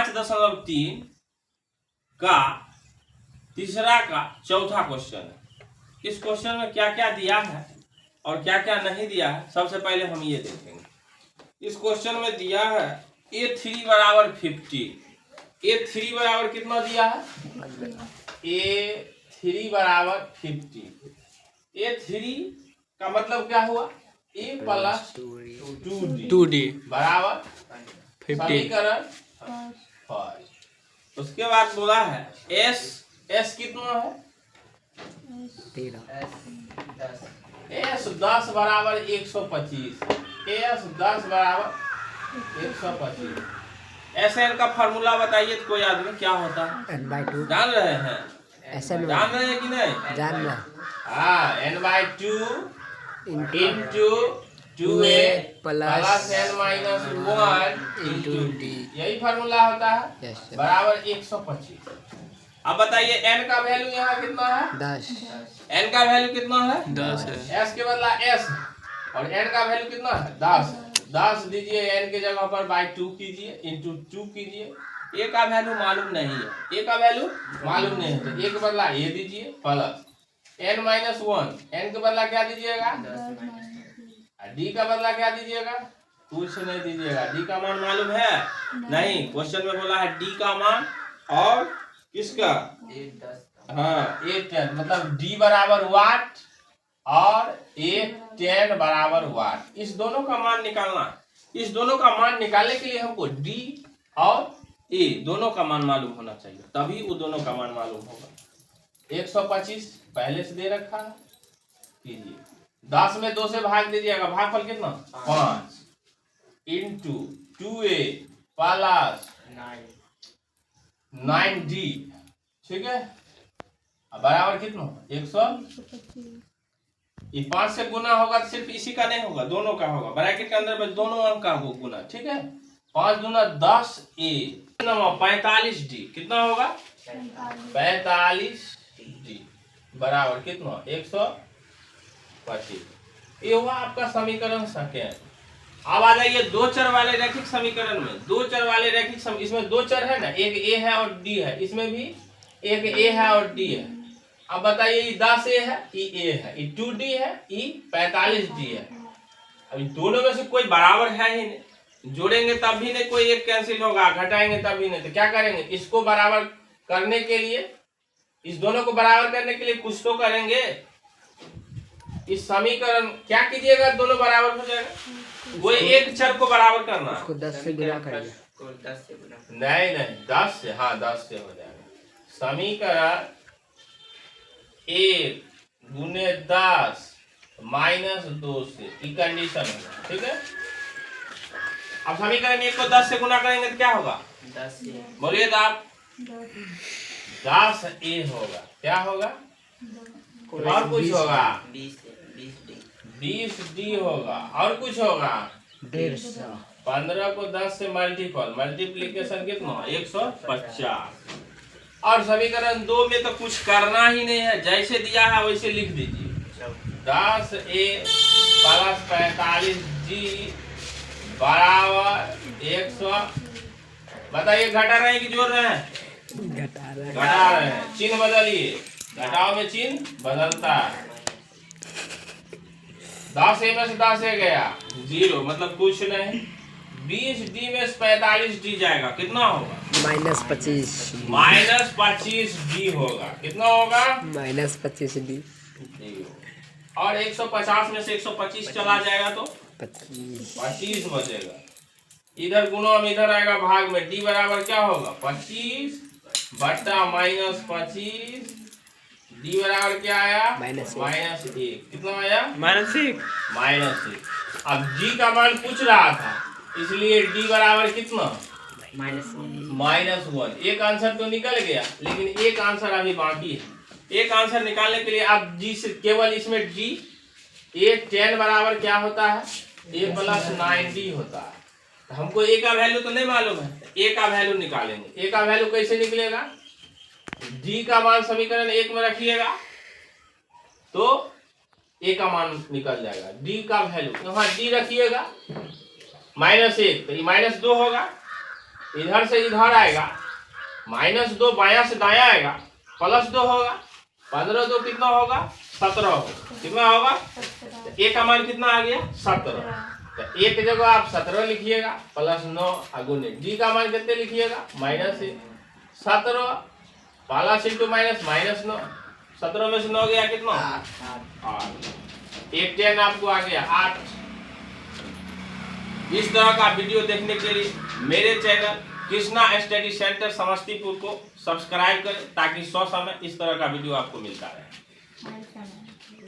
5.3 का तीसरा का चौथा क्वेश्चन है। इस क्वेश्चन में क्या क्या दिया है और क्या क्या नहीं दिया है, सबसे पहले हम ये देखेंगे। इस क्वेश्चन में दिया है A3 बराबर 50। A3 बराबर कितना दिया है? A3 बराबर 50। A3 का मतलब क्या हुआ? A प्लस 2D बराबर 50। समीकरण फर्स्ट। उसके बाद बोला है S कितना है? S 10 बराबर 125। S 10 बराबर 125। SN का फॉर्मूला बताइए तो कोई आदमी क्या होता है? n/2 जान रहे हैं? जान रहे हैं कि नहीं? जान रहा। हाँ, n/2 into 2a plus n-1 into d, यही फॉर्मूला होता है। बराबर 125। अब बताइए n का वैल्यू यहाँ कितना है? 10। n का वैल्यू कितना है? 10 है। s के बदला s और n का वैल्यू कितना है? 10। 10 दीजिए, n के जगह पर बाई 2 कीजिए, इंटू 2 कीजिए। a का वैल्यू मालूम नहीं है, a का वैल्यू मालूम नहीं है तो a के बदला a दीजिए प्लस n-1, n के बदला क्या दीजिएगा? d का बदला क्या दीजिएगा? कुछ नहीं दीजिएगा। d का मान मालूम है? नहीं। क्वेश्चन में बोला है d का मान और किसका? हाँ, A10 मतलब d बराबर वाट और A10 बराबर वाट। इस दोनों का मान निकालना है। इस दोनों का मान निकालने के लिए हमको d और a दोनों का मान मालूम होना चाहिए, तभी वो दोनों का मान मालूम होगा। 125 पहले से दे रखा है, कीजिए। 10 में 2 से भाग दीजिएगा, भागफल कितना? 5 इंटू 2a प्लस 9d, ठीक है। अब बराबर कितना? 125। ये 5 से गुना होगा तो सिर्फ इसी का नहीं होगा, दोनों का होगा। ब्रैकेट के अंदर में दोनों अंक का हो गुना, ठीक है। 5 दूना 10a 45d, कितना होगा? 45d बराबर कितना? 125। ये हुआ आपका समीकरण सेकेंड। अब आ जाइए दो चर वाले रैखिक समीकरण में। दो चर वाले रैखिक इसमें दो चर है ना, एक a है और d है। इसमें भी एक a है और d है। अब बताइए ये 10a है, ये a है, ये 2d है, ये 45d है। अब दोनों में से कोई बराबर है ही नहीं, जोड़ेंगे तब भी नहीं कोई एक कैंसिल होगा, घटाएंगे तब भी नहीं। तो क्या करेंगे? इसको बराबर करने के लिए, इस दोनों को बराबर करने के लिए कुछ तो करेंगे। इस समीकरण क्या कीजिएगा? दोनों बराबर हो जाएगा। कोई एक चर को बराबर करना है। उसको 10 से गुणा करिए। नहीं 10 से, हाँ 10 से हो जाएगा। समीकरण 1 गुने 10 माइनस 2 से, ई कंडीशन होगा, ठीक है। अब समीकरण 1 को 10 से गुना करेंगे तो क्या होगा? 10 बोलिए तो आप। 10a होगा। क्या होगा? और कुछ होगा? 20d होगा। और कुछ होगा? 150। 15 को 10 से मल्टीप्लीकेशन कितना? 150। और समीकरण 2 में तो कुछ करना ही नहीं है, जैसे दिया है वैसे लिख दीजिए। 10a प्लस 45d बराबर 100। बताइए घटा रहे हैं कि जोड़ रहे हैं? घटा रहे हैं। चिन्ह बदलिए, घटाओ में चिन्ह बदलता है। 10a में से 10a गया 0, मतलब कुछ नहीं। 20d में से 45d जाएगा, कितना होगा? -25। -25d होगा। कितना होगा? -25d। और 150 में से 125 चला जाएगा तो 25 बचेगा। इधर गुणा में इधर आएगा भाग में, d बराबर क्या होगा? 25 बट्टा -25। d बराबर क्या आया? -1। कितना आया? -1। अब g का मान पूछ रहा था, इसलिए d बराबर कितना? -1। एक आंसर तो निकल गया, लेकिन एक आंसर अभी बाकी है। एक आंसर निकालने के लिए आप g से केवल इसमें d A10 बराबर क्या होता है? a प्लस 9d होता है। तो हमको a का वैल्यू तो नहीं मालूम है, a का वैल्यू निकालेंगे। a का वैल्यू कैसे निकलेगा? d का मान समीकरण 1 में रखिएगा तो a का मान निकल जाएगा। d का वैल्यू यहाँ d रखिएगा -1 तो ये -2 होगा, इधर से इधर आएगा, -2 बायां से दायां आएगा, +2 होगा, 15 2 कितना होगा 17 होगा, कितना होगा ए का मान कितना आ गया 17। तो ए की जगह आप 17 लिखिएगा +9 गुने डी का मान कितने लिखिएगा -17 प्लस इंटू माइनस -9, 17 में से 9 गया कितना 8, एक 10 आपको आ गया 8। इस तरह का वीडियो देखने के लिए मेरे channel Krishna study centre Samastipur को सब्सक्राइब करें ताकि 100 समय इस तरह का वीडियो आपको मिलता रहे।